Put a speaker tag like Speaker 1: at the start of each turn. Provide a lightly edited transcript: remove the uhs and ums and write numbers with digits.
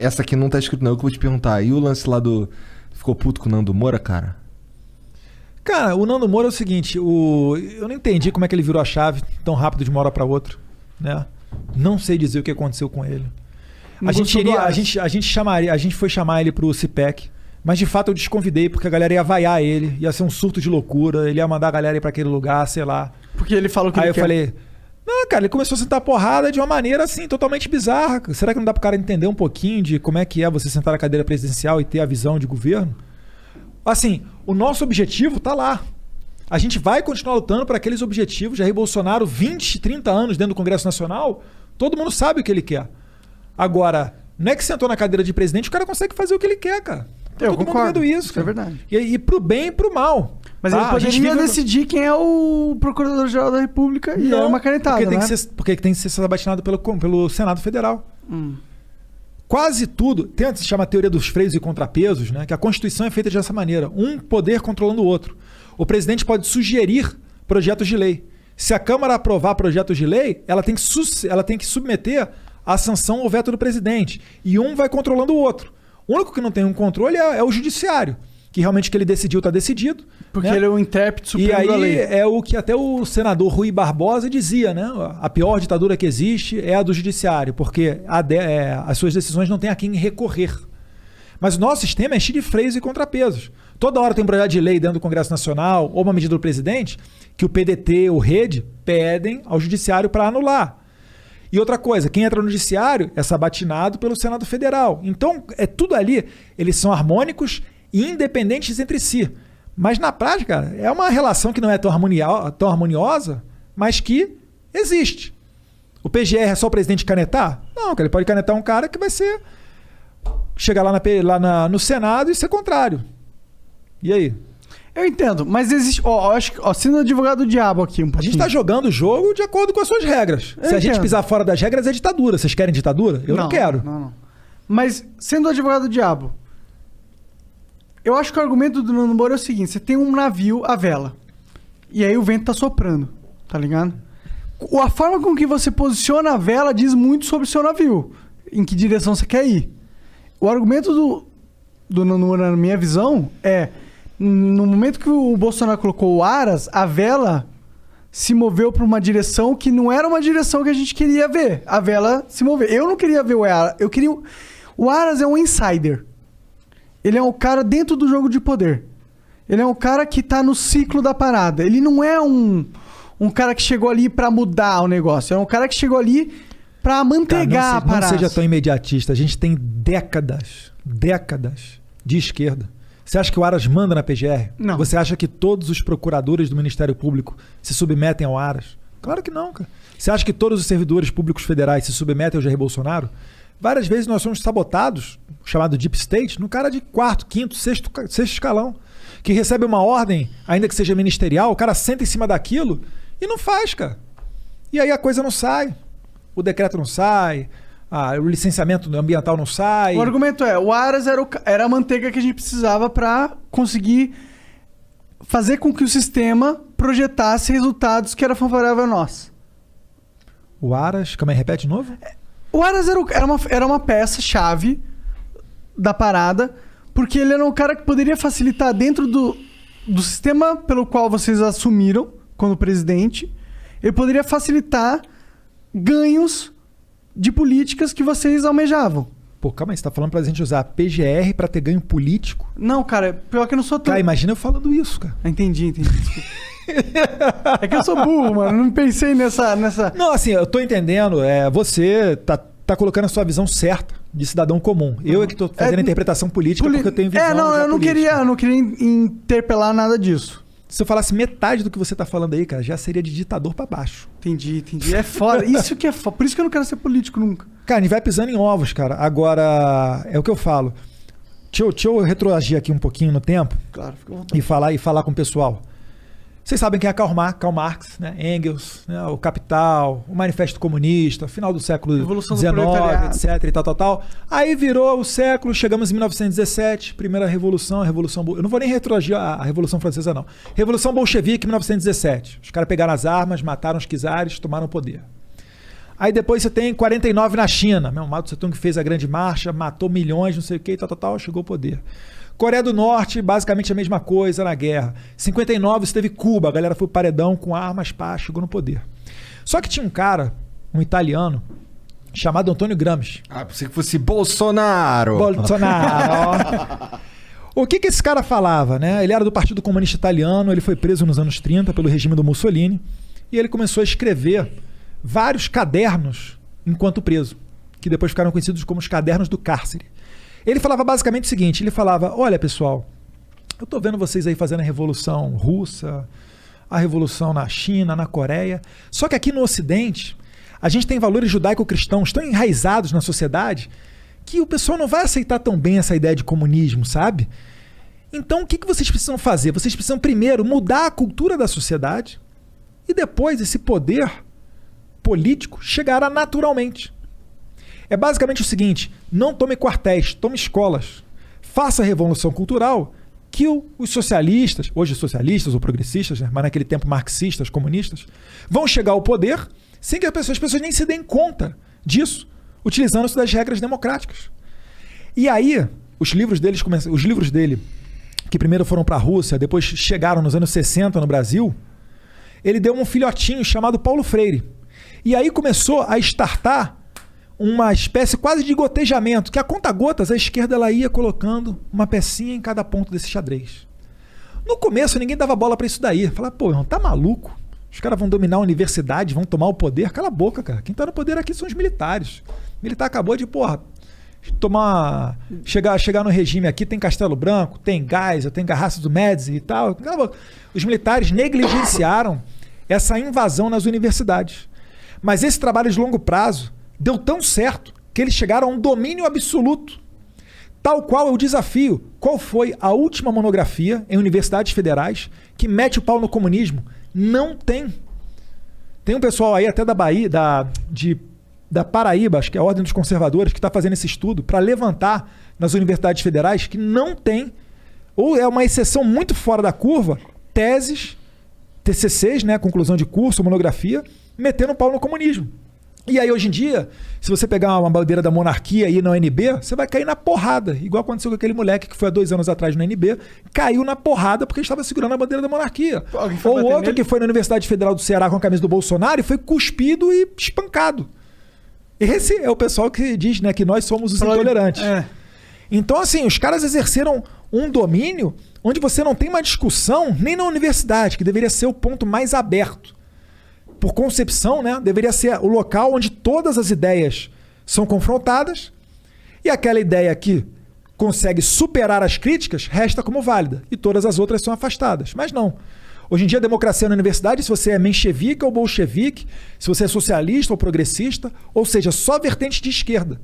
Speaker 1: Essa aqui não tá escrito não, que eu vou te perguntar. E o lance lá do... Ficou puto com o Nando Moura, cara?
Speaker 2: Cara, o Nando Moura é o seguinte, eu não entendi como é que ele virou a chave tão rápido de uma hora para outra, né? Não sei dizer o que aconteceu com ele. A gente foi chamar ele pro CIPEC, mas de fato eu desconvidei porque a galera ia vaiar ele, ia ser um surto de loucura, ele ia mandar a galera ir para aquele lugar, sei lá.
Speaker 3: Porque ele falou que
Speaker 2: Aí
Speaker 3: ele
Speaker 2: eu
Speaker 3: quer.
Speaker 2: falei, não, cara, ele começou a sentar porrada de uma maneira assim, totalmente bizarra. Será que não dá pro cara entender um pouquinho de como é que é você sentar na cadeira presidencial e ter a visão de governo? Assim, o nosso objetivo tá lá. A gente vai continuar lutando para aqueles objetivos. Jair Bolsonaro, 20, 30 anos dentro do Congresso Nacional, todo mundo sabe o que ele quer. Agora, não é que sentou na cadeira de presidente, o cara consegue fazer o que ele quer, cara.
Speaker 3: Eu
Speaker 2: todo
Speaker 3: concordo.
Speaker 2: mundo vendo isso,
Speaker 3: Isso
Speaker 2: cara.
Speaker 3: é verdade.
Speaker 2: E pro bem e pro mal.
Speaker 3: Mas
Speaker 2: tá?
Speaker 3: ele poderia decidir quem é o Procurador-Geral da República e é uma canetada,
Speaker 2: porque
Speaker 3: né?
Speaker 2: porque tem que ser sabatinado pelo Senado Federal. Quase tudo, tem a que se chama a teoria dos freios e contrapesos, né? Que a Constituição é feita dessa maneira, um poder controlando o outro. O presidente pode sugerir projetos de lei. Se a Câmara aprovar projetos de lei, ela tem que submeter à sanção ou veto do presidente. E um vai controlando o outro. O único que não tem um controle é o judiciário, que realmente o que ele decidiu está decidido.
Speaker 3: Porque
Speaker 2: né?
Speaker 3: ele é o intérprete supremo
Speaker 2: da lei. E aí é o que até o senador Rui Barbosa dizia, né? A pior ditadura que existe é a do judiciário, porque as suas decisões não têm a quem recorrer. Mas o nosso sistema é cheio de freios e contrapesos. Toda hora tem um projeto de lei dentro do Congresso Nacional ou uma medida do presidente que o PDT, o Rede, pedem ao judiciário para anular. E outra coisa, quem entra no judiciário é sabatinado pelo Senado Federal. Então, tudo ali, eles são harmônicos e independentes entre si. Mas na prática, é uma relação que não é tão harmoniosa, mas que existe. O PGR é só o presidente canetar? Não, ele pode canetar um cara que vai chegar lá no Senado e ser contrário. E aí?
Speaker 3: Eu entendo, mas existe... acho que... sendo advogado do diabo aqui um pouquinho.
Speaker 2: A gente está jogando o jogo de acordo com as suas regras. Se a gente pisar fora das regras, é ditadura. Vocês querem ditadura? Eu não quero.
Speaker 3: Não. Mas, sendo advogado do diabo, eu acho que o argumento do Nando Moura é o seguinte: você tem um navio à vela, e aí o vento tá soprando, tá ligado? A forma com que você posiciona a vela diz muito sobre o seu navio, em que direção você quer ir. O argumento do Nando Moura, na minha visão, é... No momento que o Bolsonaro colocou o Aras, a vela se moveu para uma direção que não era uma direção que a gente queria ver. A vela se moveu. Eu não queria ver o Aras. O Aras é um insider. Ele é um cara dentro do jogo de poder. Ele é um cara que tá no ciclo da parada. Ele não é um cara que chegou ali para mudar o negócio. É um cara que chegou ali para manteigar a parada.
Speaker 2: Não seja tão imediatista. A gente tem décadas de esquerda. Você acha que o Aras manda na PGR?
Speaker 3: Não.
Speaker 2: Você acha que todos os procuradores do Ministério Público se submetem ao Aras? Claro que não, cara. Você acha que todos os servidores públicos federais se submetem ao Jair Bolsonaro? Várias vezes nós somos sabotados, chamado Deep State, no cara de quarto, quinto, sexto escalão, que recebe uma ordem, ainda que seja ministerial, o cara senta em cima daquilo e não faz, cara. E aí a coisa não sai. O decreto não sai, o licenciamento ambiental não sai.
Speaker 3: O argumento é, o Aras era a manteiga que a gente precisava para conseguir fazer com que o sistema projetasse resultados que eram favoráveis a nós.
Speaker 2: O Aras, calma aí, repete de novo?
Speaker 3: O Aras era uma peça-chave da parada, porque ele era um cara que poderia facilitar dentro do sistema pelo qual vocês assumiram como presidente, ele poderia facilitar ganhos de políticas que vocês almejavam.
Speaker 2: Pô, calma aí, você tá falando pra gente usar a PGR pra ter ganho político?
Speaker 3: Não, cara, pior que eu não sou tão...
Speaker 2: Cara, imagina eu falando isso, cara.
Speaker 3: Entendi. Desculpa. É que eu sou burro, mano. Não pensei nessa...
Speaker 2: Não, assim, eu tô entendendo. Você tá colocando a sua visão certa de cidadão comum. Eu é que tô fazendo a interpretação política porque eu tenho visão
Speaker 3: eu não queria interpelar nada disso.
Speaker 2: Se eu falasse metade do que você tá falando aí, cara, já seria de ditador pra baixo.
Speaker 3: Entendi. É foda. Isso que é foda. Por isso que eu não quero ser político nunca.
Speaker 2: Cara, a gente vai pisando em ovos, cara. Agora, é o que eu falo. Deixa eu retroagir aqui um pouquinho no tempo.
Speaker 3: Claro, fica à vontade.
Speaker 2: E falar com o pessoal. Vocês sabem quem é Karl Marx, né? Engels, né? O Capital, o Manifesto Comunista, final do século XIX, etc. e tal. Aí virou o século, chegamos em 1917, primeira revolução, eu não vou nem retroagir a Revolução Francesa, não. Revolução Bolchevique, 1917. Os caras pegaram as armas, mataram os czares, tomaram o poder. Aí depois você tem 49 na China. Mao Tse Tung fez a grande marcha, matou milhões, não sei o que, tal, chegou ao poder. Coreia do Norte, basicamente a mesma coisa na guerra. 59 você teve Cuba, a galera foi pro paredão com armas, pá, chegou no poder. Só que tinha um cara, um italiano, chamado Antônio Gramsci.
Speaker 1: Ah, pensei que fosse Bolsonaro.
Speaker 2: Bolsonaro. O que esse cara falava, né? Ele era do Partido Comunista Italiano, ele foi preso nos anos 30 pelo regime do Mussolini, e ele começou a escrever vários cadernos enquanto preso, que depois ficaram conhecidos como os cadernos do cárcere. Ele falava basicamente o seguinte, ele falava, olha pessoal, eu tô vendo vocês aí fazendo a Revolução Russa, a Revolução na China, na Coreia, só que aqui no Ocidente, a gente tem valores judaico-cristãos tão enraizados na sociedade que o pessoal não vai aceitar tão bem essa ideia de comunismo, sabe? Então o que vocês precisam fazer? Vocês precisam primeiro mudar a cultura da sociedade e depois esse poder político chegará naturalmente. É basicamente o seguinte, não tome quartéis, tome escolas. Faça a revolução cultural que os socialistas, hoje socialistas ou progressistas, né, mas naquele tempo marxistas, comunistas, vão chegar ao poder sem que as pessoas nem se deem conta disso, utilizando-se das regras democráticas. E aí, os livros dele, que primeiro foram para a Rússia, depois chegaram nos anos 60 no Brasil, ele deu um filhotinho chamado Paulo Freire. E aí começou a startar uma espécie quase de gotejamento, que a conta-gotas, a esquerda ela ia colocando uma pecinha em cada ponto desse xadrez. No começo ninguém dava bola para isso daí. Falava, pô, irmão, tá maluco? Os caras vão dominar a universidade, vão tomar o poder. Cala a boca, cara. Quem tá no poder aqui são os militares. O militar acabou de, chegar no regime aqui, tem Castelo Branco, tem Geisel, tem Garraça do Médici e tal. Os militares negligenciaram essa invasão nas universidades. Mas esse trabalho de longo prazo deu tão certo que eles chegaram a um domínio absoluto. Tal qual é o desafio. Qual foi a última monografia em universidades federais que mete o pau no comunismo? Não tem. Tem um pessoal aí até da Bahia, da Paraíba, acho que é a Ordem dos Conservadores, que está fazendo esse estudo para levantar nas universidades federais que não tem, ou é uma exceção muito fora da curva, teses, TCCs, né, conclusão de curso, monografia, metendo o pau no comunismo. E aí, hoje em dia, se você pegar uma bandeira da monarquia aí na UNB, você vai cair na porrada. Igual aconteceu com aquele moleque que foi há 2 anos atrás na UNB, caiu na porrada porque estava segurando a bandeira da monarquia. Ou outro que foi na Universidade Federal do Ceará com a camisa do Bolsonaro e foi cuspido e espancado. Esse é o pessoal que diz, né, que nós somos os intolerantes. É. Então, assim, os caras exerceram um domínio onde você não tem uma discussão nem na universidade, que deveria ser o ponto mais aberto. Por concepção, né, deveria ser o local onde todas as ideias são confrontadas e aquela ideia que consegue superar as críticas resta como válida e todas as outras são afastadas. Mas não. Hoje em dia a democracia na universidade, se você é menchevique ou bolchevique, se você é socialista ou progressista, ou seja, só vertente de esquerda.